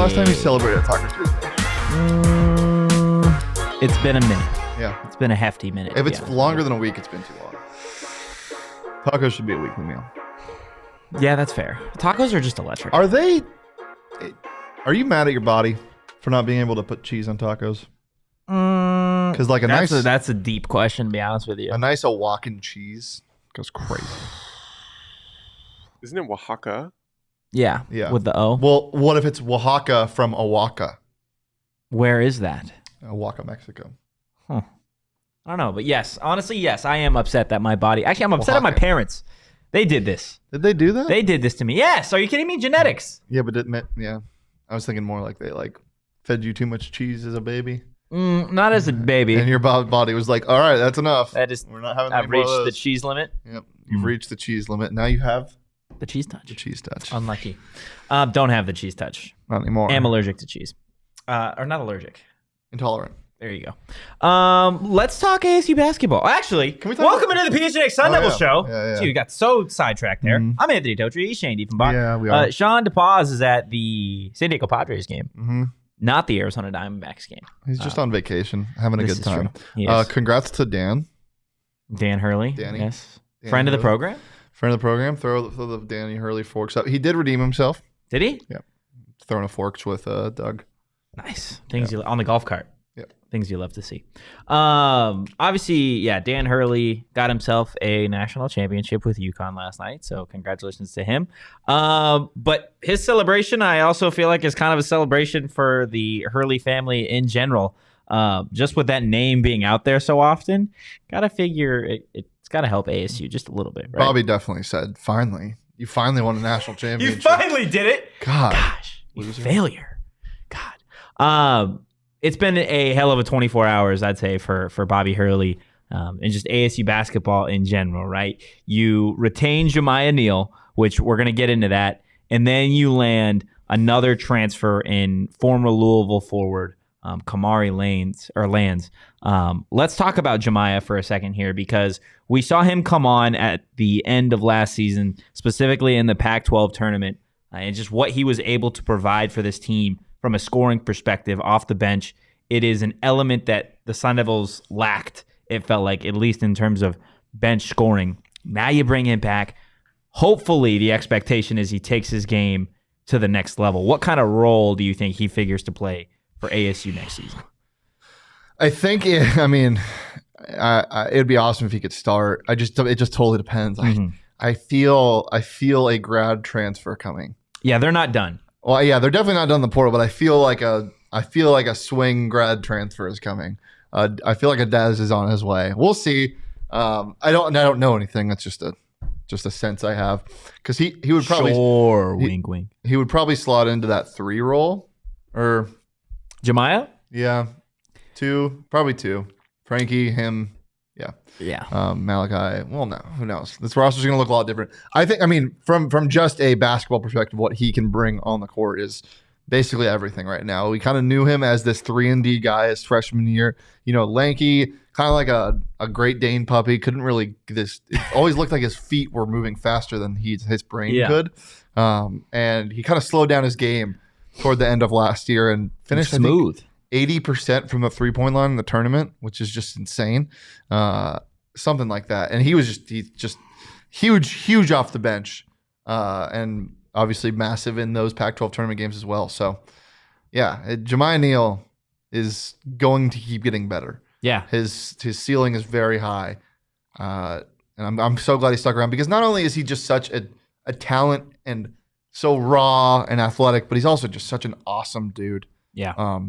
last time you celebrated a Taco Tuesday? It's been a minute. Yeah. It's been a hefty minute. If it's longer than a week, it's been too long. Tacos should be a weekly meal. Yeah, that's fair. Tacos are just electric. Are you mad at your body for not being able to put cheese on tacos? Because like that's a deep question, to be honest with you. A nice Oaxacan cheese goes crazy. Isn't it Oaxaca? Yeah. With the O. Well, what if it's Oaxaca from Oaxaca? Where is that? Oaxaca, Mexico. Huh. I don't know, but yes, honestly, yes, I am upset that my body. Actually, I'm upset at my parents. They did this. Did they do that? They did this to me. Yes. Are you kidding me? Genetics. Yeah, but yeah. I was thinking more like they fed you too much cheese as a baby. Not as a baby. And your body was like, all right, that's enough. We're not having. I've reached the cheese limit. Yep, you've reached the cheese limit. Now you have the cheese touch. The cheese touch. Unlucky. Don't have the cheese touch. Not anymore. Am allergic to cheese. Or not allergic. Intolerant. There you go. Let's talk ASU basketball. Actually, can we talk welcome into the PHNX Sun Devils show. Yeah. Gee, we got so sidetracked there. I'm Anthony Totri. He's Shane Diefenbach. Yeah, we are. Sean DePaz is at the San Diego Padres game, not the Arizona Diamondbacks game. He's just on vacation, having a good time. Yes. Congrats to Dan Hurley. Danny. Yes. Danny Friend of the Hurley. program. Friend of the program. Throw the Danny Hurley forks up. He did redeem himself. Did he? Yeah. Throwing a forks with Doug. Nice. Things you on the golf cart. Yep. Things you love to see. Obviously, yeah, Dan Hurley got himself a national championship with UConn last night, so congratulations to him. But his celebration, I also feel like, is kind of a celebration for the Hurley family in general. Just with that name being out there so often, gotta figure it's gotta help ASU just a little bit, right? Bobby definitely said, finally. You finally won a national championship. You finally did it. Gosh. You failure. God. It's been a hell of a 24 hours, I'd say, for Bobby Hurley and just ASU basketball in general, right? You retain Jamiya Neal, which we're going to get into that, and then you land another transfer in former Louisville forward, Kamari Lands. Let's talk about Jamiya for a second here, because we saw him come on at the end of last season, specifically in the Pac-12 tournament, and just what he was able to provide for this team from a scoring perspective off the bench. It is an element that the Sun Devils lacked, it felt like, at least in terms of bench scoring. Now you bring him back. Hopefully the expectation is he takes his game to the next level. What kind of role do you think he figures to play for ASU next season? I think, it'd be awesome if he could start. It just totally depends. I feel a grad transfer coming. Yeah, they're not done. Well, yeah, they're definitely not done in the portal, but I feel like a swing grad transfer is coming. I feel like a Dez is on his way. We'll see. I don't know anything. That's just a sense I have, because he would probably wink wink. He would probably slot into that 3 role, or Jamiya. Yeah, 2, probably 2. Frankie, him. Yeah. Malachi. Well, no, who knows? This roster's going to look a lot different. I think. I mean, from just a basketball perspective, what he can bring on the court is basically everything right now. We kind of knew him as this 3-and-D guy his freshman year. Lanky, kind of like a Great Dane puppy. Couldn't really It always looked like his feet were moving faster than his brain could. And he kind of slowed down his game toward the end of last year and finished smooth. 80% from the 3-point line in the tournament, which is just insane. Something like that. And he's just huge off the bench. And obviously massive in those Pac-12 tournament games as well. So, yeah, Jamiya Neal is going to keep getting better. Yeah. His ceiling is very high. And I'm so glad he stuck around, because not only is he just such a talent and so raw and athletic, but he's also just such an awesome dude. Yeah.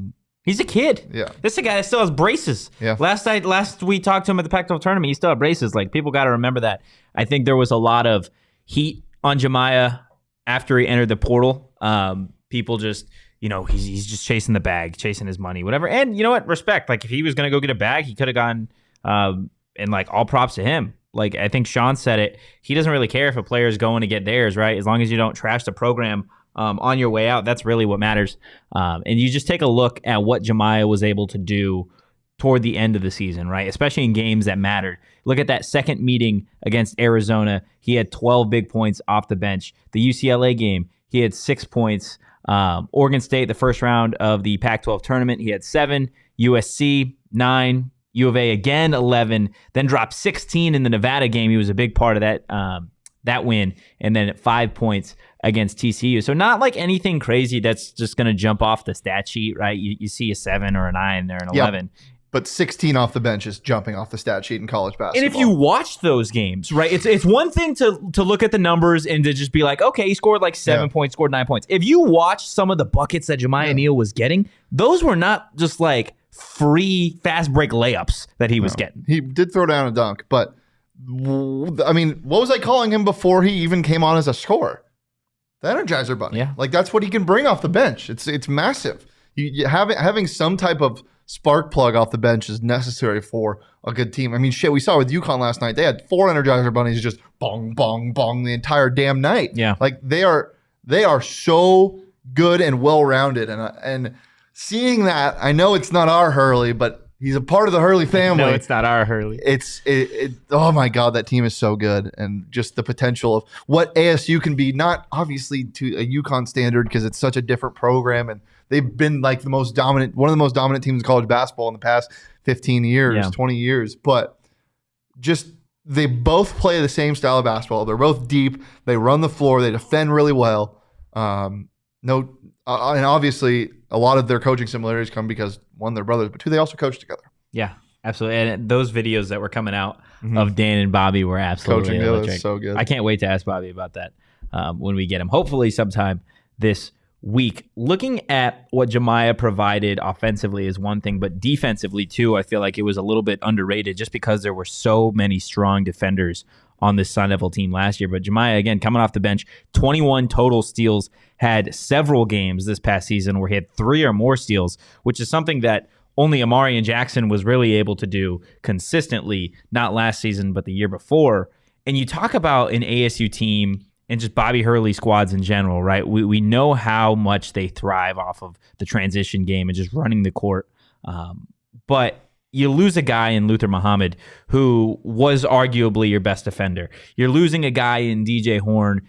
He's a kid. Yeah. This is a guy that still has braces. Yeah. Last we talked to him at the Pac-12 tournament, he still had braces. Like, people got to remember that. I think there was a lot of heat on Jamiya after he entered the portal. People just, he's just chasing the bag, chasing his money, whatever. And you know what? Respect. Like, if he was going to go get a bag, he could have gone, and like, all props to him. Like, I think Sean said it. He doesn't really care if a player is going to get theirs, right? As long as you don't trash the program on your way out, that's really what matters. And you just take a look at what Jamiya was able to do toward the end of the season, right? Especially in games that mattered. Look at that second meeting against Arizona. He had 12 big points off the bench. The UCLA game, he had 6 points. Oregon State, the first round of the Pac-12 tournament, he had 7. USC, 9. U of A again, 11. Then dropped 16 in the Nevada game. He was a big part of that win. And then 5 points against TCU. So not like anything crazy that's just going to jump off the stat sheet, right? You see a 7 or a 9 there, an 11. But 16 off the bench is jumping off the stat sheet in college basketball. And if you watch those games, right, it's one thing to look at the numbers and to just be like, okay, he scored like 7 points, scored 9 points. If you watch some of the buckets that Jamiya Neal was getting, those were not just like free fast break layups that he was getting. He did throw down a dunk, but I mean, what was I calling him before he even came on as a scorer? The Energizer Bunny. Yeah. Like that's what he can bring off the bench. It's massive. You having some type of spark plug off the bench is necessary for a good team. I mean, shit, we saw with UConn last night. They had 4 Energizer Bunnies just bong, bong, bong the entire damn night. Yeah. Like they are so good and well-rounded. And seeing that, I know it's not our Hurley, but he's a part of the Hurley family. No, it's not our Hurley. Oh my God, that team is so good. And just the potential of what ASU can be, not obviously to a UConn standard because it's such a different program and they've been like one of the most dominant teams in college basketball in the past 15 years, 20 years. But just they both play the same style of basketball. They're both deep. They run the floor. They defend really well. And obviously a lot of their coaching similarities come because, one, they're brothers, but two, they also coach together. Yeah, absolutely. And those videos that were coming out of Dan and Bobby were absolutely electric. So good. I can't wait to ask Bobby about that when we get him. Hopefully sometime this week. Looking at what Jamiya provided offensively is one thing, but defensively too, I feel like it was a little bit underrated just because there were so many strong defenders on this Sun Devil team last year. But Jamiya, again, coming off the bench, 21 total steals, had several games this past season where he had 3 or more steals, which is something that only Amari and Jackson was really able to do consistently, not last season, but the year before. And you talk about an ASU team and just Bobby Hurley squads in general, right? We know how much they thrive off of the transition game and just running the court. But you lose a guy in Luther Muhammad who was arguably your best defender. You're losing a guy in DJ Horn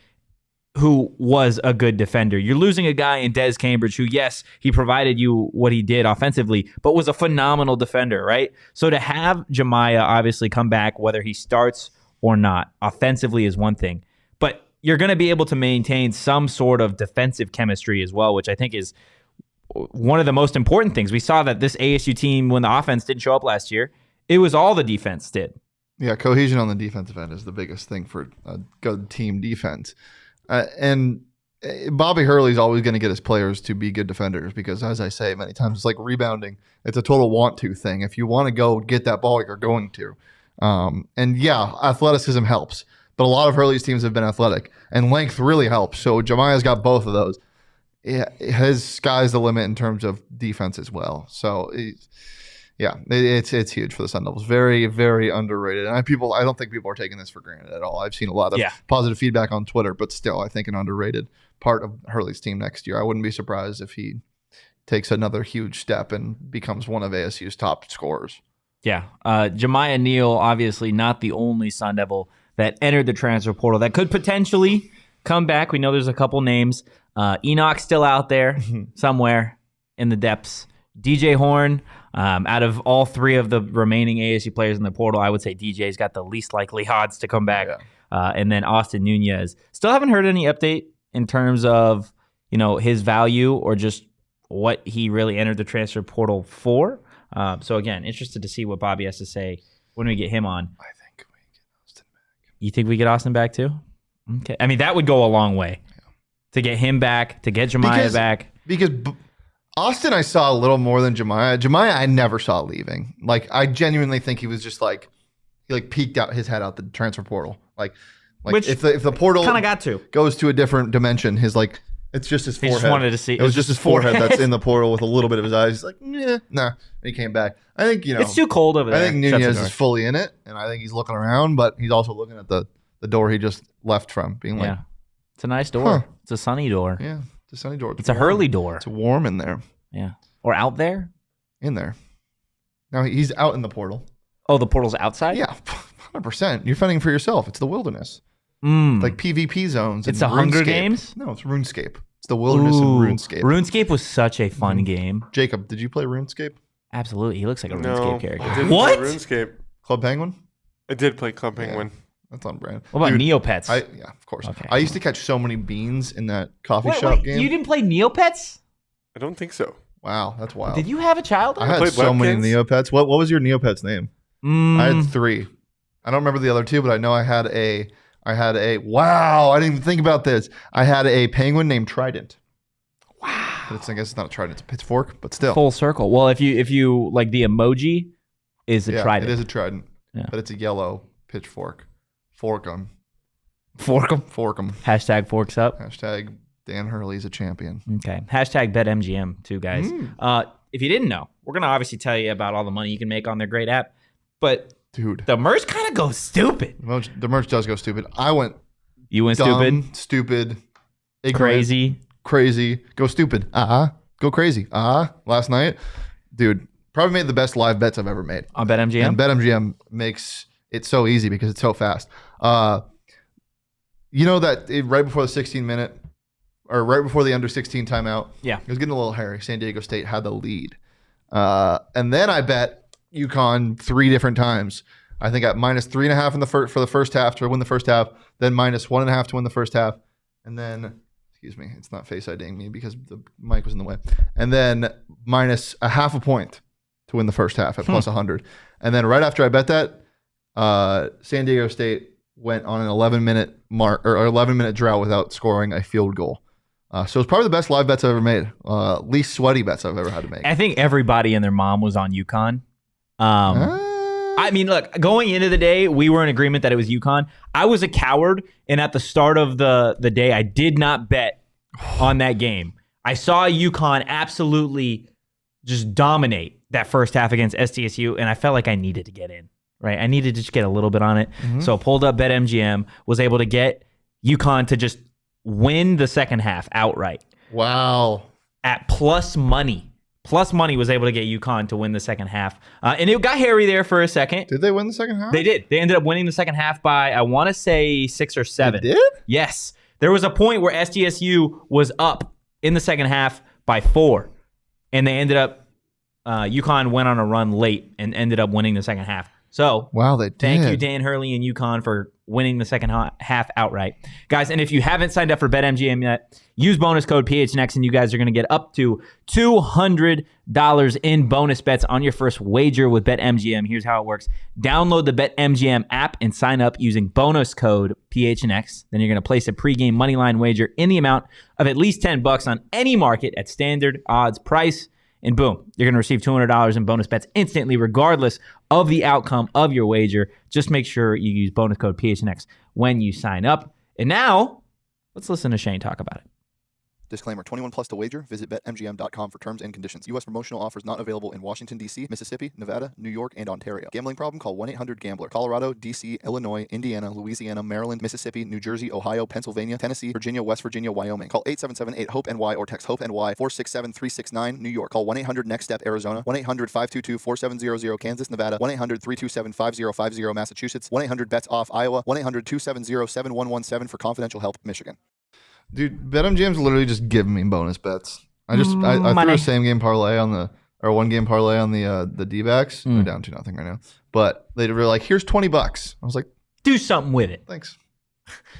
who was a good defender. You're losing a guy in Des Cambridge who, yes, he provided you what he did offensively, but was a phenomenal defender, right? So to have Jamiya obviously come back, whether he starts or not, offensively is one thing. But you're going to be able to maintain some sort of defensive chemistry as well, which I think is one of the most important things. We saw that this ASU team, when the offense didn't show up last year, it was all the defense did. Yeah, cohesion on the defensive end is the biggest thing for a good team defense. And Bobby Hurley's always going to get his players to be good defenders because, as I say many times, it's like rebounding. It's a total want-to thing. If you want to go get that ball, you're going to. And yeah, athleticism helps. But a lot of Hurley's teams have been athletic, and length really helps. So Jamiya's got both of those. Yeah, his sky's the limit in terms of defense as well. So, it's huge for the Sun Devils. Very, very underrated. And I don't think people are taking this for granted at all. I've seen a lot of positive feedback on Twitter, but still, I think an underrated part of Hurley's team next year. I wouldn't be surprised if he takes another huge step and becomes one of ASU's top scorers. Yeah. Jamiya Neal, obviously not the only Sun Devil that entered the transfer portal that could potentially come back. We know there's a couple names. Enoch's still out there somewhere in the depths. DJ Horn, out of all 3 of the remaining ASU players in the portal, I would say DJ's got the least likely odds to come back. Yeah. And then Austin Nunez. Still haven't heard any update in terms of, his value or just what he really entered the transfer portal for. So again, interested to see what Bobby has to say when we get him on. I think we get Austin back. You think we get Austin back too? Okay. I mean, that would go a long way to get him back, to get Jamiya back. Because Austin, I saw a little more than Jamiya. Jamiya, I never saw leaving. Like, I genuinely think he was just he peeked out his head out the transfer portal. Which if the portal kind of got to goes to a different dimension, it's just his forehead. He just wanted to see. It was just his forehead that's in the portal with a little bit of his eyes. He's like, nah. And he came back. I think, it's too cold over there. I think Nunez is fully in it, and I think he's looking around, but he's also looking at the door he just left from, being like, it's a nice door. Huh. It's a sunny door. Yeah, it's a sunny door. It's a Hurley door. It's warm in there. Yeah. Or out there? In there. Now he's out in the portal. Oh, the portal's outside? Yeah, 100%. You're fending for yourself. It's the wilderness. Like PvP zones. It's a Hunger Games? No, it's RuneScape. It's the wilderness in RuneScape. RuneScape was such a fun game. Jacob, did you play RuneScape? Absolutely. He looks like a RuneScape character. I didn't What? play RuneScape. Club Penguin? I did play Club Penguin. That's on brand. What about Neopets? Yeah, of course. Okay. I used to catch so many beans in that coffee shop game. You didn't play Neopets? I don't think so. Wow, that's wild. Did you have a child? I had played so many Webkins. Neopets. What was your Neopet's name? I had 3. I don't remember the other 2, but I know I had a wow, I didn't even think about this. I had a penguin named Trident. Wow. But I guess it's not a trident, it's a pitchfork, but still. Full circle. Well, if you like the emoji is a trident. It is a trident. Yeah. But it's a yellow pitchfork. Fork 'em. Fork 'em. Fork 'em. Hashtag forks up. Hashtag Dan Hurley's a champion. Okay. Hashtag BetMGM too, guys. If you didn't know, we're gonna obviously tell you about all the money you can make on their great app, but dude, the merch kind of goes stupid. The merch does go stupid. I went. You went dumb, stupid, ignorant, crazy, go stupid. Go crazy. Last night, dude, probably made the best live bets I've ever made on BetMGM. And BetMGM makes it so easy because it's so fast. You know that right before the 16-minute or right before the under 16 timeout, yeah, it was getting a little hairy. San Diego State had the lead, and then I bet UConn 3 different times. I think at -3.5 in the for the first half to win the first half, then -1.5 to win the first half, and then excuse me, it's not face IDing me because the mic was in the way, and then -0.5 point to win the first half at +100, and then right after I bet that, San Diego State went on an 11-minute mark or 11-minute drought without scoring a field goal. So it's probably the best live bets I've ever made. Least sweaty bets I've ever had to make. I think everybody and their mom was on UConn. I mean, look, going into the day, we were in agreement that it was UConn. I was a coward, and at the start of the day, I did not bet on that game. I saw UConn absolutely just dominate that first half against SDSU, and I felt like I needed to get in. Right, I needed to just get a little bit on it. So I pulled up BetMGM, was able to get UConn to just win the second half outright. Wow. At plus money. Plus money was able to get UConn to win the second half. And it got hairy there for a second. Did they win the second half? They did. They ended up winning the second half by, I want to say, 6 or 7. They did? Yes. There was a point where SDSU was up in the second half by 4. And they ended up, UConn went on a run late and ended up winning the second half. So, wow, they did. Thank you, Dan Hurley and UConn, for winning the second half outright. Guys, and if you haven't signed up for BetMGM yet, use bonus code PHNX, and you guys are going to get up to $200 in bonus bets on your first wager with BetMGM. Here's how it works. Download the BetMGM app and sign up using bonus code PHNX. Then you're going to place a pregame moneyline wager in the amount of at least $10 on any market at standard odds price. And boom, you're going to receive $200 in bonus bets instantly, regardless of the outcome of your wager. Just make sure you use bonus code PHNX when you sign up. And now, let's listen to Shane talk about it. Disclaimer, 21 plus to wager. Visit BetMGM.com for terms and conditions. U.S. promotional offers not available in Washington, D.C., Mississippi, Nevada, New York, and Ontario. Gambling problem? Call 1-800-GAMBLER. Colorado, D.C., Illinois, Indiana, Louisiana, Maryland, Mississippi, New Jersey, Ohio, Pennsylvania, Tennessee, Virginia, West Virginia, Wyoming. Call 877-8-HOPE-NY or text HOPE-NY 467-369, New York. Call 1-800-NEXT-STEP, Arizona. 1-800-522-4700, Kansas, Nevada. 1-800-327-5050, Massachusetts. 1-800-BETS-OFF, Iowa. 1-800-270-7117 for confidential help, Michigan. Dude, BetMGM's literally just giving me bonus bets. I threw a same game parlay on the one game parlay on the D-backs. They're down 2-0 right now. But they were like, here's $20. I was like, do something with it. Thanks.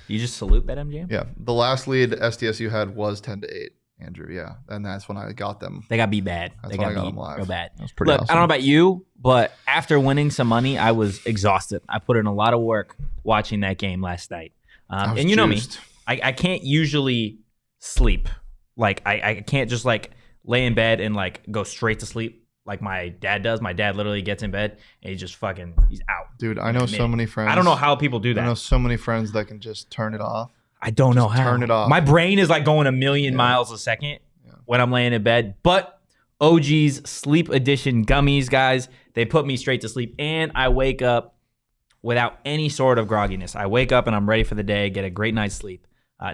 You just salute BetMGM? Yeah. The last lead SDSU had was 10-8, Andrew. Yeah. And that's when I got them. They got beat bad. That's they when got I got beat them live. real bad. That was pretty awesome. I don't know about you, but after winning some money, I was exhausted. I put in a lot of work watching that game last night. And you know me. I can't usually sleep. Like, I can't just, like, lay in bed and, like, go straight to sleep like my dad does. My dad literally gets in bed and he's out. Dude, I know so many friends. I don't know how people do that. I know so many friends that can just turn it off. I don't know how. Turn it off. My brain is, like, going a million miles a second when I'm laying in bed. But OG's Sleep Edition gummies, guys, they put me straight to sleep. And I wake up without any sort of grogginess. I wake up and I'm ready for the day, get a great night's sleep.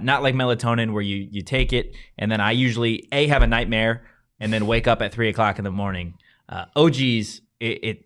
Not like melatonin where you take it and then I usually have a nightmare and then wake up at 3 o'clock in the morning. OG's, it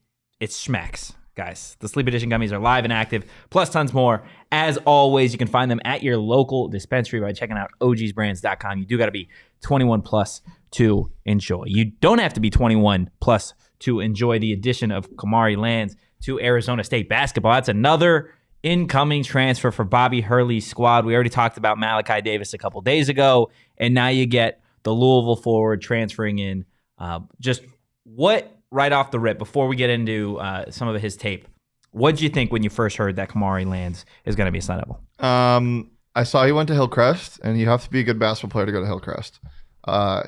smacks. guys. The Sleep Edition gummies are live and active, plus tons more. As always, you can find them at your local dispensary by checking out ogsbrands.com. You do got to be 21 plus to enjoy. You don't have to be 21 plus to enjoy the addition of Kamari Lands to Arizona State basketball. That's another incoming transfer for Bobby Hurley's squad. We already talked about Malachi Davis a couple days ago, and now you get the Louisville forward transferring in. Just what, right off the rip, before we get into some of his tape, what did you think when you first heard that Kamari Lands is going to be a Sun Devil? I saw he went to Hillcrest, and you have to be a good basketball player to go to Hillcrest.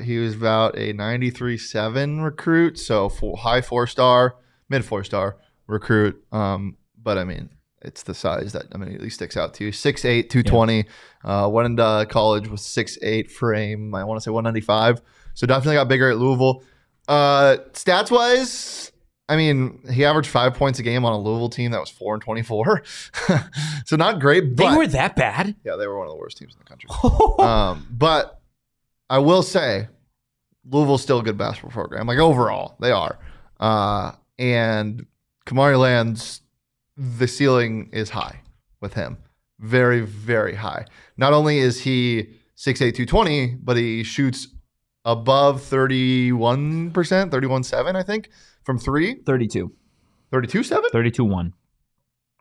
He was about a 93.7 recruit, so high 4-star, mid 4-star recruit. But I mean, it's the size that immediately sticks out to you. 6'8", 220. Went into college with 6'8" frame. I want to say 195. So definitely got bigger at Louisville. Stats wise, I mean, he averaged 5 points a game on a Louisville team that was 4-24. So not great. But they were that bad? Yeah, they were one of the worst teams in the country. But I will say, Louisville's still a good basketball program. Like overall, they are. And Kamari Lands, the ceiling is high with him. Very, very high. Not only is he 6'8", 220, but he shoots above 31%, 31.7, I think, from three. 32. 32.7?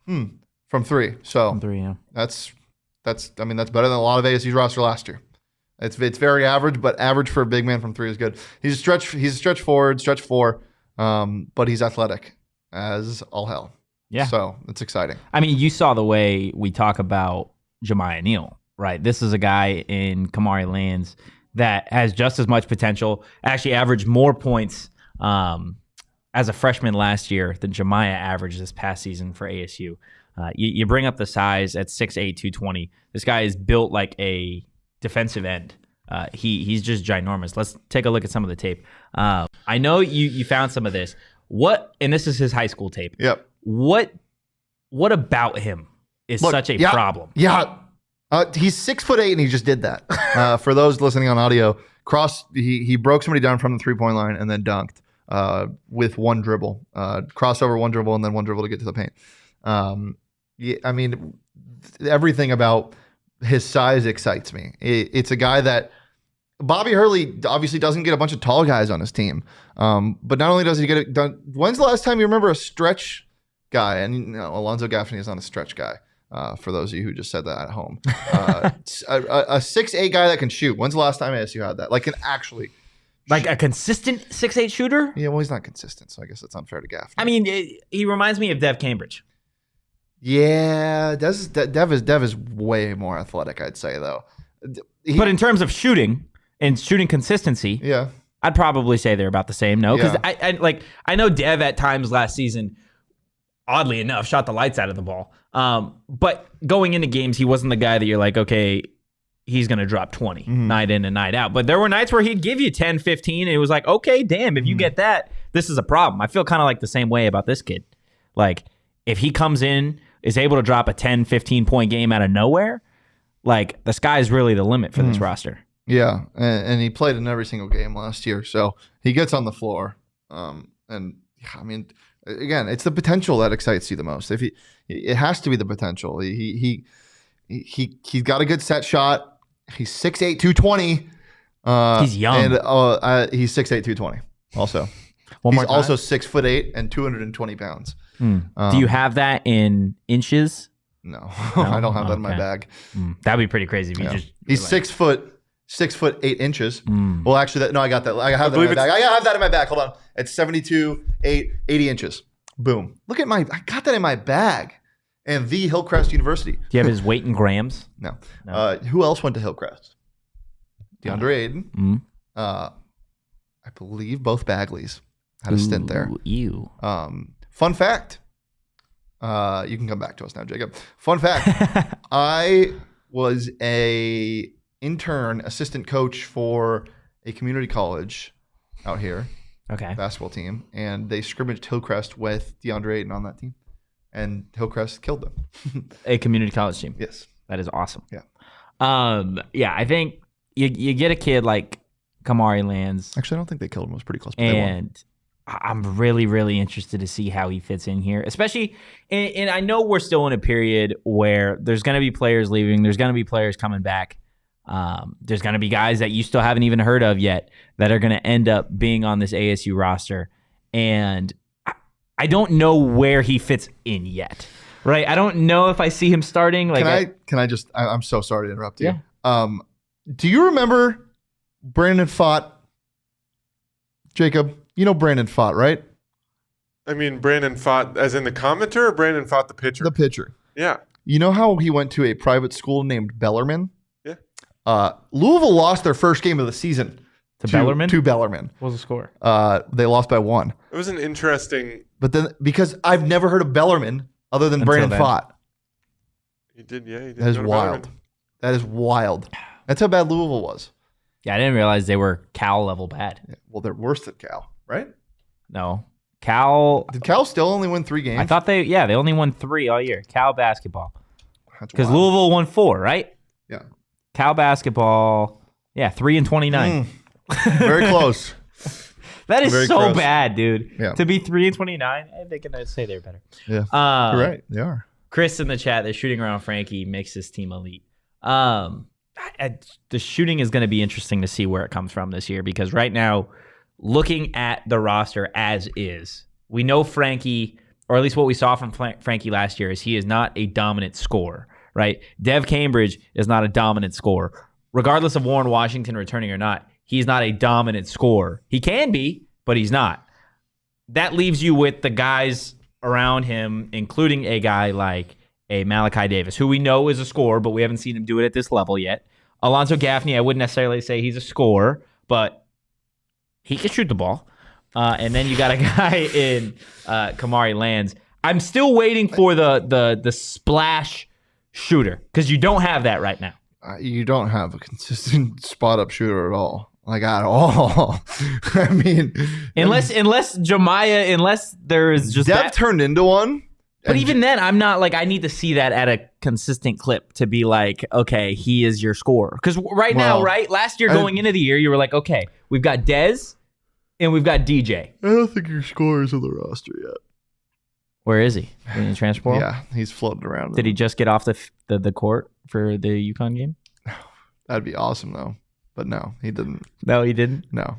32.1. From three. So From three, yeah. that's better than a lot of ASU's roster last year. It's very average, but average for a big man from three is good. He's a stretch forward, stretch four, but he's athletic as all hell. Yeah. So it's exciting. I mean, you saw the way we talk about Jamiya Neal, right? This is a guy in Kamari Lands that has just as much potential, actually averaged more points as a freshman last year than Jamiya averaged this past season for ASU. You bring up the size at 6'8", 220. This guy is built like a defensive end. He's just ginormous. Let's take a look at some of the tape. I know you found some of this. And this is his high school tape. Yep. What about him is such a problem? Yeah. He's 6'8" and he just did that. For those listening on audio, he broke somebody down from the 3-point line and then dunked with one dribble. Crossover, one dribble, and then one dribble to get to the paint. I mean, everything about his size excites me. It's a guy that Bobby Hurley obviously doesn't get a bunch of tall guys on his team. But not only does he get it done, when's the last time you remember a stretch guy? And Alonzo Gaffney is not a stretch guy. For those of you who just said that at home, a 6'8" guy that can shoot. When's the last time ASU had that? Like can actually, like a consistent 6'8" shooter? Yeah, well, he's not consistent, so I guess it's unfair to Gaffney. I mean, he reminds me of Dev Cambridge. Yeah, Dev is way more athletic, I'd say though. But in terms of shooting and shooting consistency, yeah, I'd probably say they're about the same. No, because Yeah. I know Dev at times last season, oddly enough, shot the lights out of the ball. But going into games, he wasn't the guy that you're like, okay, he's going to drop 20 night in and night out. But there were nights where he'd give you 10, 15, and it was like, okay, damn, if you get that, this is a problem. I feel kind of like the same way about this kid. Like, if he comes in, is able to drop a 10, 15-point game out of nowhere, like, the sky's really the limit for this roster. Yeah, and he played in every single game last year, so he gets on the floor. And, I mean, again, it's the potential that excites you the most. It has to be the potential. He's got a good set shot. He's 6'8", 220. He's young. And he's 6'8", 220 also. He's also 6'8" and 220 pounds. Do you have that in inches? No, I don't have that in my bag. That'd be pretty crazy if you just. He's 6 foot 8 inches. Well, actually, I got that. I have that in my bag. I have that in my bag. Hold on. It's 72, 80 inches. Boom. Look at I got that in my bag. And the Hillcrest University. Do you have his weight in grams? No. Who else went to Hillcrest? DeAndre Ayton. I believe both Bagleys had a stint there. Ew. Fun fact. You can come back to us now, Jacob. Fun fact. I was a intern assistant coach for a community college out here. Okay. Basketball team. And they scrimmaged Hillcrest with DeAndre Ayton on that team. And Hillcrest killed them. A community college team. Yes. That is awesome. Yeah. Yeah, I think you get a kid like Kamari Lands. Actually, I don't think they killed him. It was pretty close. But and I'm really, really interested to see how he fits in here, especially. And I know we're still in a period where there's going to be players leaving. There's going to be players coming back. There's going to be guys that you still haven't even heard of yet that are going to end up being on this ASU roster. And I don't know where he fits in yet, right? I don't know if I see him starting. Like, I'm so sorry to interrupt you. Yeah. Do you remember Brandon Fott? Jacob, you know Brandon Fott, right? I mean, Brandon Fott, as in the commenter, or Brandon Fott, the pitcher? The pitcher. Yeah. You know how he went to a private school named Bellarmine? Yeah. Louisville lost their first game of the season to Bellarmine? To Bellarmine. What was the score? They lost by 1. It was an interesting. But then, because I've never heard of Bellarmine other than Brandon Fott. He did. That is wild. Bellarmine. That is wild. That's how bad Louisville was. Yeah, I didn't realize they were Cal level bad. Yeah, well, they're worse than Cal, right? No. Cal. Did Cal still only win 3 games? I thought they only won 3 all year. Cal basketball. Because wild. Louisville won 4, right? Yeah. Cal basketball, 3-29. Very close. That is Very so close. bad, dude. Yeah. To be 3-29, they can say they're better. Yeah. You're right. They are. Chris in the chat, they're shooting around Frankie, makes this team elite. The shooting is going to be interesting to see where it comes from this year, because right now, looking at the roster as is, we know Frankie, or at least what we saw from Frankie last year, is he is not a dominant scorer, right? Dev Cambridge is not a dominant scorer. Regardless of Warren Washington returning or not, he's not a dominant scorer. He can be, but he's not. That leaves you with the guys around him, including a guy like a Malachi Davis, who we know is a scorer, but we haven't seen him do it at this level yet. Alonzo Gaffney, I wouldn't necessarily say he's a scorer, but he can shoot the ball. And then you got a guy in Kamari Lands. I'm still waiting for the splash shooter, because you don't have that right now. You don't have a consistent spot-up shooter at all. Like, at all. I mean... Unless Jamiya, unless there's just Dev that. turned into one. But even then, I'm not like, I need to see that at a consistent clip to be like, okay, he is your scorer. Because now, last year going into the year, you were like, okay, we've got Dez and we've got DJ. I don't think your scorer is on the roster yet. Where is he? In the transfer portal? Yeah, he's floating around. Did he just get off the court for the UConn game? That'd be awesome, though. But no, he didn't. No, he didn't? No.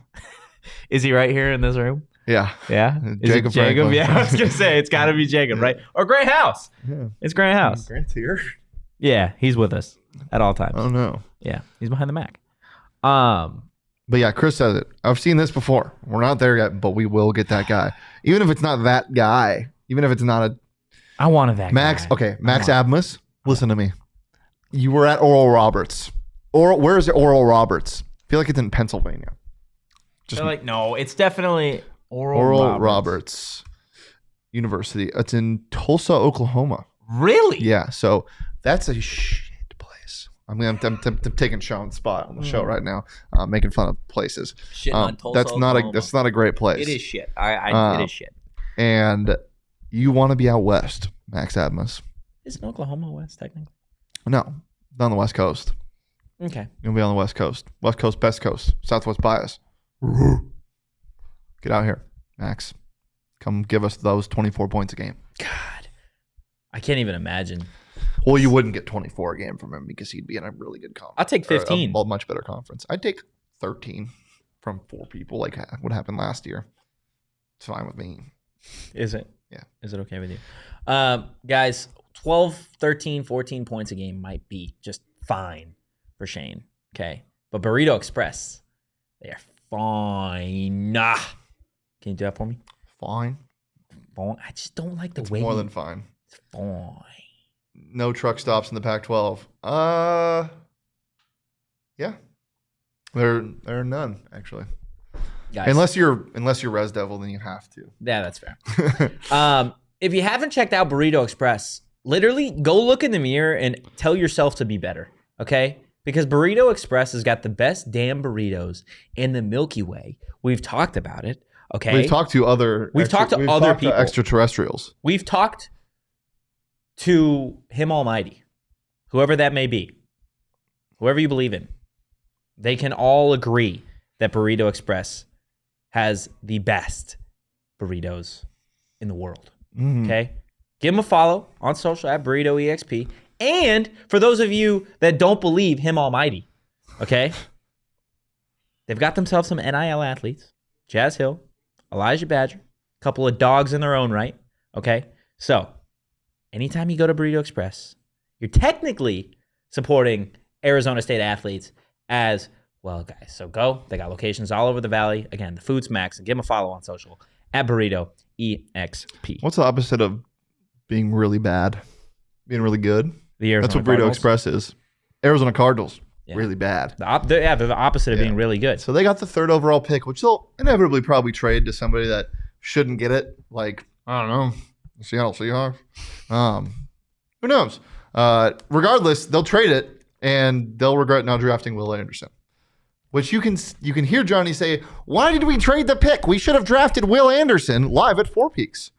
Is he right here in this room? Yeah. Yeah? Jacob Franklin. Yeah, I was going to say, it's got to be Jacob, right? Or Grant House. Yeah. It's Grant House. Grant's here. Yeah, he's with us at all times. Oh, no. Yeah, he's behind the Mac. But yeah, Chris says it. I've seen this before. We're not there yet, but we will get that guy. Even if it's not that guy. Even if it's not a... I wanted that Max, guy. okay, Max Abmas, listen to me. You were at Oral Roberts. Where is it, Oral Roberts? I feel like it's in Pennsylvania. They're like, no, it's definitely Oral Roberts University. It's in Tulsa, Oklahoma. Really? Yeah, so that's a shit place. I'm taking Sean's spot on the show right now, making fun of places. Shit on Tulsa, that's not a great place. It is shit. It is shit. And you want to be out west, Max Abmas. Isn't Oklahoma west technically? No, not on the West Coast. Okay. You'll be on the West Coast. West Coast, best coast. Southwest bias. Get out here, Max. Come give us those 24 points a game. God. I can't even imagine. Well, you wouldn't get 24 a game from him because he'd be in a really good conference. I'll take 15. A much better conference. I'd take 13 from 4 people like what happened last year. It's fine with me. Is it? Yeah. Is it okay with you? Guys, 12, 13, 14 points a game might be just fine for Shane. Okay. But Burrito Express, they are fine. Can you do that for me? Fine. Fine. I just don't like the It's way. more than fine. It's fine. No truck stops in the Pac-12. Yeah. There are none, actually. Guys, Unless you're Res Devil, then you have to. yeah, that's fair. If you haven't checked out Burrito Express, literally go look in the mirror and tell yourself to be better, okay? Because Burrito Express has got the best damn burritos in the Milky Way. We've talked about it, okay? We've talked to other people. Extraterrestrials. We've talked to Him Almighty, whoever that may be, whoever you believe in. They can all agree that Burrito Express has the best burritos in the world. Okay? Give him a follow on social at BurritoEXP. And for those of you that don't believe him almighty, okay? They've got themselves some NIL athletes. Jazz Hill, Elijah Badger, a couple of dogs in their own right, okay? So, anytime you go to Burrito Express, you're technically supporting Arizona State athletes as well, guys. So go. They got locations all over the valley. Again, the food's max. And give them a follow on social at BurritoEXP. What's the opposite of being really bad? Being really good? That's what Burrito Cardinals. Express is. Arizona Cardinals, Yeah. really bad. They're the opposite of being really good. So they got the 3rd overall pick, which they'll inevitably probably trade to somebody that shouldn't get it. Like, I don't know, the Seattle Seahawks. Who knows? Regardless, they'll trade it, and they'll regret now drafting Will Anderson. Which you can hear Johnny say, why did we trade the pick? We should have drafted Will Anderson live at Four Peaks.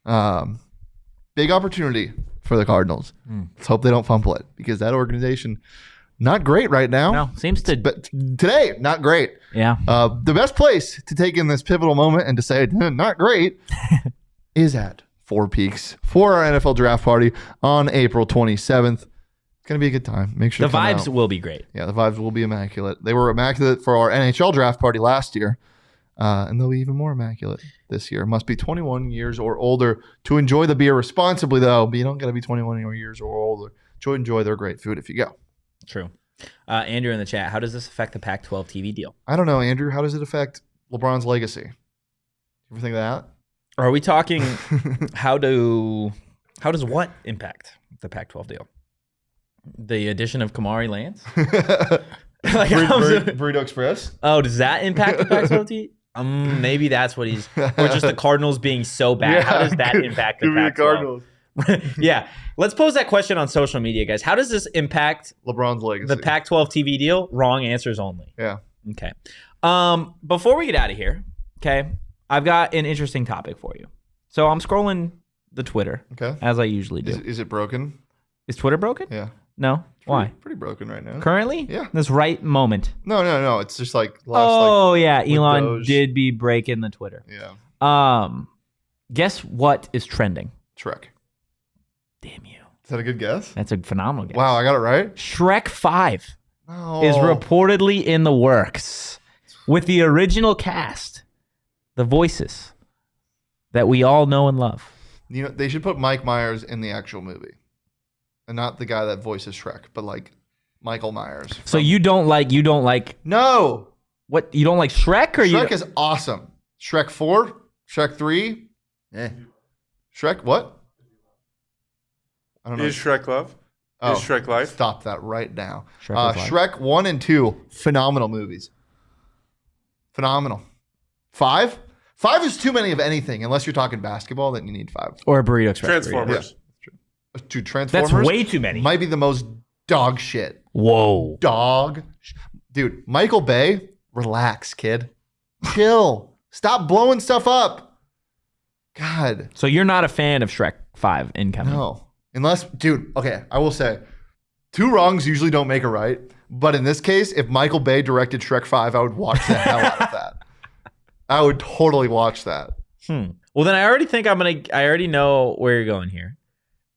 Big opportunity for the Cardinals. Let's hope they don't fumble it, because that organization, not great right now. No, seems to. But today, not great. Yeah. The best place to take in this pivotal moment and to say, not great, is at Four Peaks for our NFL draft party on April 27th. It's going to be a good time. Make sure The vibes will be great. Yeah, the vibes will be immaculate. They were immaculate for our NHL draft party last year, and they'll be even more immaculate this year. Must be 21 years or older to enjoy the beer responsibly, though. But you don't got to be 21 years or older to enjoy their great food if you go. True. Andrew in the chat, how does this affect the Pac-12 TV deal? I don't know, Andrew. How does it affect LeBron's legacy? You ever think of that? Are we talking how does what impact the Pac-12 deal? The addition of Kamari Lands? Like, Burrito Express? oh, does that impact the Pac-12 TV? Maybe that's what he's, or just the Cardinals being so bad. How does that impact the Pac-12? Cardinals. Yeah. Let's pose that question on social media, guys. How does this impact LeBron's legacy. the Pac-12 TV deal? Wrong answers only. Yeah. Okay. Before we get out of here, okay, I've got an interesting topic for you. So I'm scrolling the Twitter, Okay. as I usually do. Is it broken? Is Twitter broken? Yeah. No. Why? Pretty broken right now. Currently? Yeah. This right moment. No. It's just like last Oh yeah, with Elon Doge. did be breaking the Twitter. yeah. Guess what is trending? Shrek. Damn you. Is that a good guess? That's a phenomenal guess. Wow, I got it right. Shrek 5 No. is reportedly in the works with the original cast, the voices that we all know and love. You know, they should put Mike Myers in the actual movie, and not the guy that voices Shrek, but like Michael Myers. So you don't like No. what? You don't like Shrek, or Shrek you? is awesome. Shrek 4, Shrek 3. Shrek what? I don't know. Is Shrek love? Oh, Is Shrek life? Stop that right now. Shrek is life. Shrek 1 and 2, phenomenal movies. Phenomenal. 5? 5 is too many of anything. Unless you're talking basketball, then you need 5. Or a Burrito Express. Transformers. Dude, Transformers. That's way too many. Might be the most dog shit. Whoa. Dude, Michael Bay, relax, kid. Chill. Stop blowing stuff up. God. So you're not a fan of Shrek 5 incoming? No. Unless, dude, okay, I will say, 2 wrongs usually don't make a right. But in this case, if Michael Bay directed Shrek 5, I would watch the hell out of that. I would totally watch that. Well, then I already think I already know where you're going here.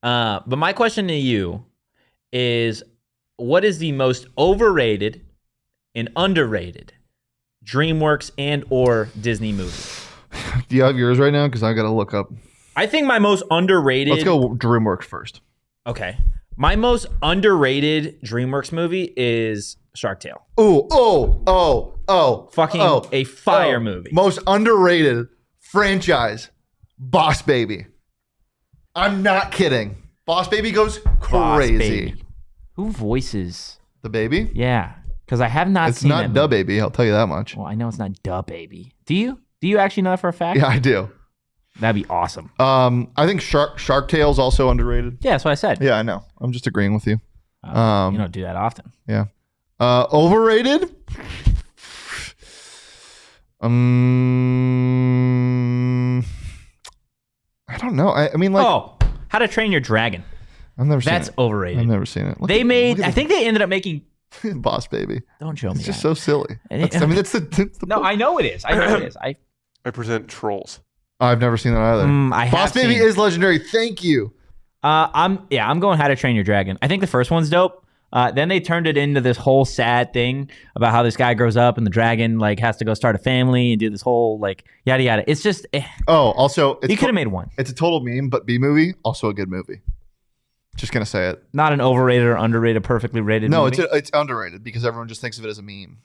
But my question to you is, what is the most overrated and underrated DreamWorks and or Disney movie? Do you have yours right now? Because I got to look up. I think my most underrated... Let's go DreamWorks first. Okay. My most underrated DreamWorks movie is Shark Tale. Fucking a fire movie. Most underrated franchise, Boss Baby. I'm not kidding. Boss Baby goes Boss crazy. Baby. Who voices? The baby? Yeah. Because I have not It's seen not that Da movie. Baby, I'll tell you that much. Well, I know it's not Da Baby. Do you? Do you actually know that for a fact? Yeah, I do. That'd be awesome. I think Shark Tale's also underrated. Yeah, that's what I said. Yeah, I know. I'm just agreeing with you. You don't do that often. Yeah. Overrated? I don't know. I mean, like, How to Train Your Dragon. I've never seen That's it. overrated. I've never seen it. I think they ended up making... Boss Baby. Don't show me It's just that. so silly. And I mean, it's the No, I know it is. I know it is. I present Trolls. I've never seen that either. Boss Baby is legendary. Thank you. I'm going How to Train Your Dragon. I think the first one's dope. Then they turned it into this whole sad thing about how this guy grows up and the dragon like has to go start a family and do this whole like yada yada. It's just also you could have made one. It's a total meme, but B movie also a good movie. Just gonna say it. Not an overrated or underrated, perfectly rated. No, movie. it's underrated because everyone just thinks of it as a meme.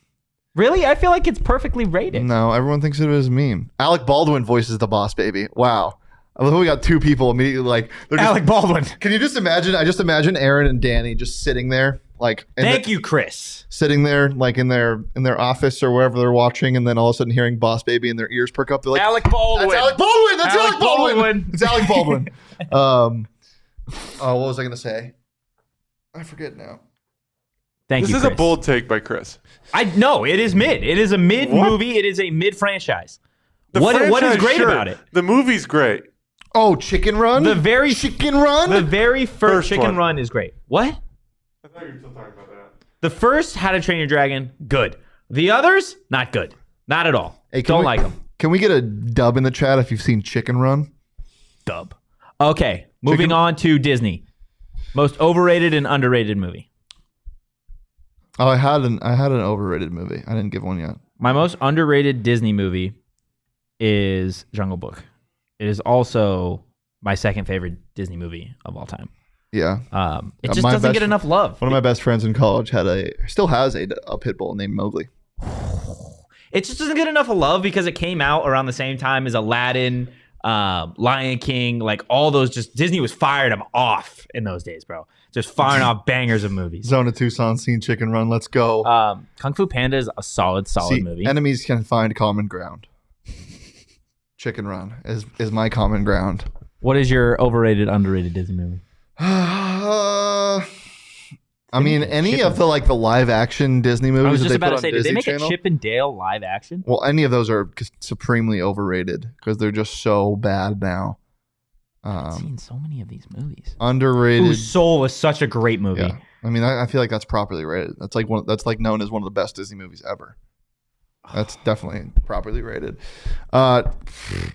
Really? I feel like it's perfectly rated. No, everyone thinks of it as a meme. Alec Baldwin voices the Boss Baby. Wow. I love how we got two people immediately like they're just, Alec Baldwin. Can you just imagine? I just imagine Aaron and Danny just sitting there, like Thank you, Chris. Sitting there, like in their office or wherever they're watching, and then all of a sudden hearing Boss Baby and their ears perk up. They're like, Alec Baldwin. That's Alec Baldwin. That's Alec Baldwin. It's Alec Baldwin. What was I gonna say? I forget now. Thank you. This is Chris. a bold take by Chris. No, it is mid. It is a mid movie. It is a mid franchise. What is great about it? The movie's great. Oh, Chicken Run? Chicken Run? The very first Chicken Run is great. What? I thought you were still talking about that. The first How to Train Your Dragon, good. The others, not good. Not at all. Hey, Don't like them. Can we get a dub in the chat if you've seen Chicken Run? Dub. Okay, moving on to Disney. Most overrated and underrated movie. Oh, I had an overrated movie. I didn't give one yet. My most underrated Disney movie is Jungle Book. It is also my second favorite Disney movie of all time. Yeah. It just doesn't get enough love. One of my best friends in college still has a pit bull named Mowgli. It just doesn't get enough love because it came out around the same time as Aladdin, Lion King, like all those. Just Disney was firing them off in those days, bro. Just firing off bangers of movies. Zone of Tucson, seen Chicken Run. Let's go. Kung Fu Panda is a solid movie. Enemies can find common ground. Chicken Run is my common ground. What is your overrated, underrated Disney movie? I mean, any of the live action Disney movies. I was just that they about put to say, on did they Disney make Channel? a Chip and Dale live action? Well, any of those are supremely overrated because they're just so bad now. I've seen so many of these movies. Underrated. Ooh, Soul is such a great movie. Yeah. I mean, I feel like that's properly rated. That's like known as one of the best Disney movies ever. That's definitely properly rated. Dude,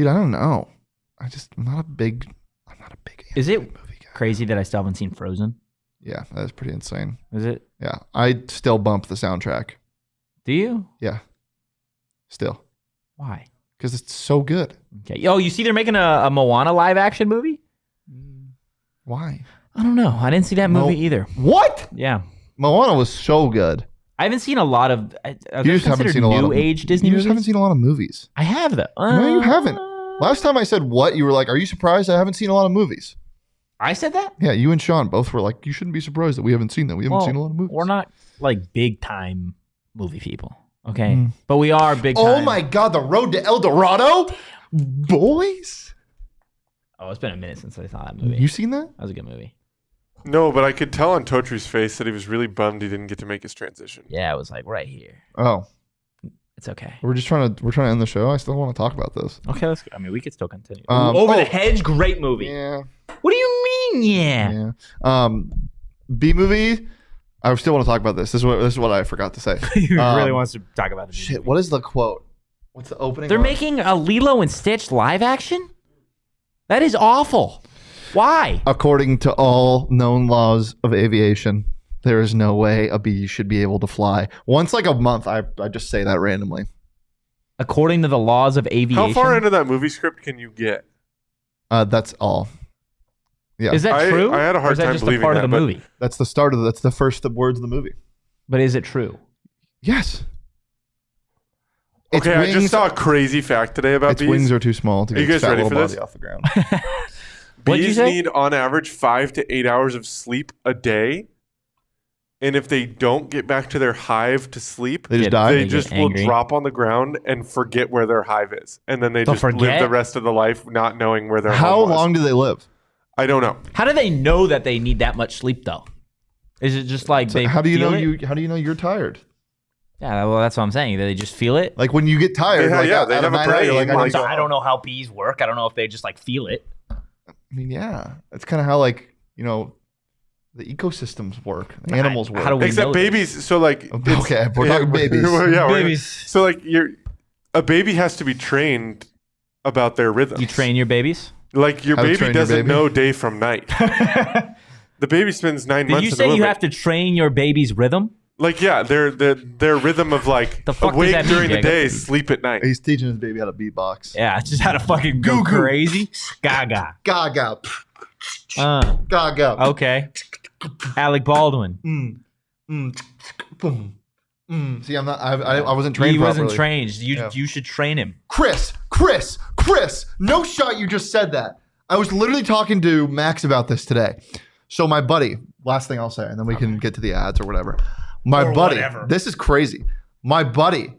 I don't know. I'm not a big Is it movie guy. crazy that I still haven't seen Frozen? Yeah, that is pretty insane. Is it? Yeah, I still bump the soundtrack. Do you? Yeah, still. Why? Because it's so good. Okay. Oh, you see they're making a Moana live action movie? Why? I don't know. I didn't see that movie either. What? Yeah. Moana was so good. I haven't seen a lot of. You just haven't seen a lot of age Disney You movies. just haven't seen a lot of movies. I have though. No, you haven't. Last time I said what, you were like, "Are you surprised I haven't seen a lot of movies?" I said that? Yeah, you and Sean both were like, "You shouldn't be surprised that we haven't seen that. We haven't seen a lot of movies." We're not like big time movie people, okay? But we are big time. Oh my God, The Road to El Dorado, boys. Oh, it's been a minute since I saw that movie. You seen that? That was a good movie. No, but I could tell on Totri's face that he was really bummed he didn't get to make his transition. Yeah, it was like right here. Oh, It's okay. we're trying to end the show. I still want to talk about this. Okay, let's go. I mean, we could still continue. Over the Hedge, great movie. Yeah. What do you mean? Yeah. B movie. I still want to talk about this. This is what I forgot to say. He really wants to talk about the Shit. movie. What is the quote? What's the opening? They're line? making a Lilo and Stitch live action? That is awful. Why? According to all known laws of aviation, there is no way a bee should be able to fly. Once like a month, I just say that randomly. According to the laws of aviation. How far into that movie script can you get? That's all. Yeah. Is that true? I had a hard or is that time just a believing part that, of the but- movie? That's the start of that's the first words of the movie. But is it true? Yes. Its Okay, I just wings- saw a crazy fact today about Its bees. wings are too small to Are get you guys its fat ready little for body this? off the ground. What'd you Bees say? need on average 5 to 8 hours of sleep a day. And if they don't get back to their hive to sleep, They just Yeah, die. they get just will angry. drop on the ground and forget where their hive is. And then they They'll just live forget? the rest of the life not knowing where their How home was. long do they live? I don't know. How do they know that they need that much sleep though? Is it just like they How do you feel know it? How do you know you're tired? Yeah, well, that's what I'm saying. They just feel it. Like when you get tired, They like have a at night, brain, you're like, I like- need to go I don't know how bees work. I don't know if they just like feel it. I mean, yeah, that's kind of how the ecosystems work. The animals work. how do we know Except this? babies. So like, it's- Okay, we're talking babies. Well, yeah, Babies. So like, a baby has to be trained about their rhythms. You train your babies? Like your How to baby train your doesn't baby? know day from night. The baby spends 9 Did months you in the say womb. you have to train your baby's rhythm? Like, yeah, their rhythm of like The fuck does awake that mean, during the Jacob? day, sleep at night. He's teaching his baby how to beatbox. Yeah, just how to fucking go Goo-goo. crazy. Gaga. Gaga. Uh, Gaga. okay. Alec Baldwin. Boom. See, I'm not. I wasn't trained. He wasn't properly. trained. Yeah. You should train him. Chris. No shot. You just said that. I was literally talking to Max about this today. So my buddy. Last thing I'll say, and then we can get to the ads or whatever. My buddy. whatever. This is crazy. My buddy.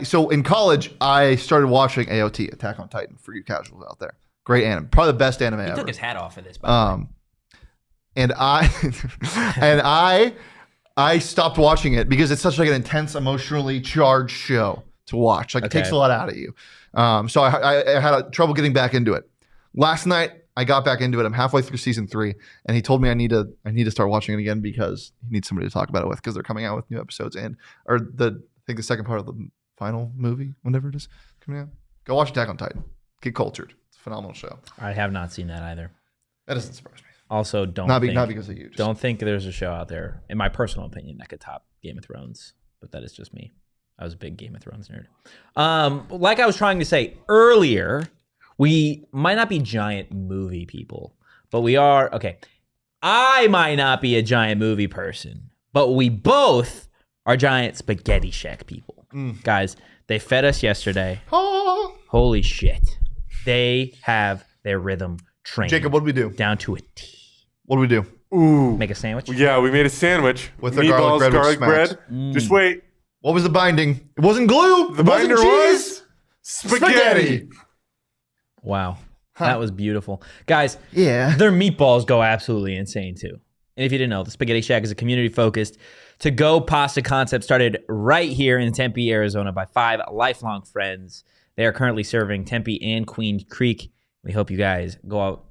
So in college, I started watching AOT, Attack on Titan, for you casuals out there. Great anime. Probably the best anime He ever. took his hat off for this. By the way. And I stopped watching it because it's such like an intense, emotionally charged show to watch. Like it takes a lot out of you. So I had trouble getting back into it. Last night I got back into it. I'm halfway through season 3, and he told me I need to start watching it again because he needs somebody to talk about it with because they're coming out with new episodes I think the second part of the final movie, whenever it is coming out. Go watch Attack on Titan. Get cultured. It's a phenomenal show. I have not seen that either. That doesn't surprise me. Also, don't Not think, because of you. Just, don't think there's a show out there, in my personal opinion, that could top Game of Thrones. But that is just me. I was a big Game of Thrones nerd. Like I was trying to say earlier, we might not be giant movie people, but we are. Okay, I might not be a giant movie person, but we both are giant Spaghetti Shack people. Guys, they fed us yesterday. Oh. Holy shit. They have their rhythm trained. Jacob, what did we do? Down to a T. What did we do? Ooh. Make a sandwich? Yeah, we made a sandwich. With the meatballs, garlic bread, garlic which bread. Just wait. What was the binding? It wasn't glue. The It wasn't binder cheese. was spaghetti. Wow. That was beautiful. Guys, Yeah. their meatballs go absolutely insane too. And if you didn't know, the Spaghetti Shack is a community-focused to-go pasta concept started right here in Tempe, Arizona by 5 lifelong friends. They are currently serving Tempe and Queen Creek. We hope you guys go out,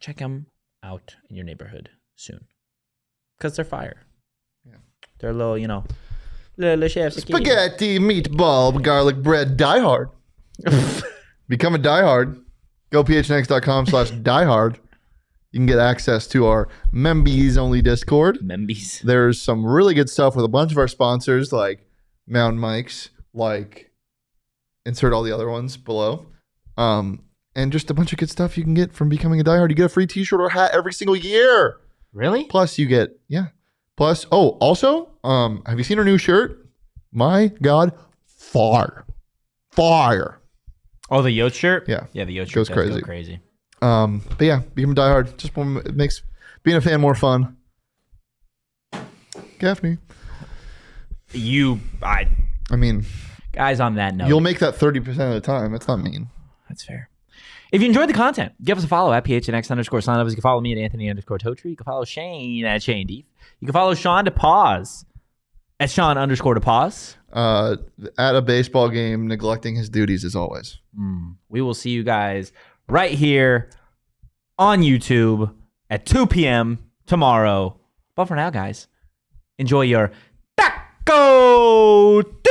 check them out in your neighborhood soon. Because they're fire. Yeah. They're a little, little chefs. Spaghetti, meatball, garlic bread, die hard. Become a diehard. Go phnx.com/diehard. You can get access to our Membies only Discord. Membies. There's some really good stuff with a bunch of our sponsors like Mountain Mikes, like insert all the other ones below. And just a bunch of good stuff you can get from becoming a diehard. You get a free t-shirt or hat every single year. Really? Plus you get, also, have you seen our new shirt? My God, fire. Oh, the Yote shirt? Yeah. Yeah, the Yote shirt Goes does crazy. go crazy. But yeah, become a diehard. It makes being a fan more fun. Gaffney. I mean, Guys, on that note. you'll make that 30% of the time. That's not mean. That's fair. If you enjoyed the content, give us a follow at PHNX Sun Devils. You can follow me at Anthony_Totri. You can follow Shane at Shane Deef. You can follow Sean DePause at Sean_DePause. At a baseball game, neglecting his duties as always. We will see you guys right here on YouTube at 2 p.m. tomorrow. But for now, guys, enjoy your Taco Tuesday.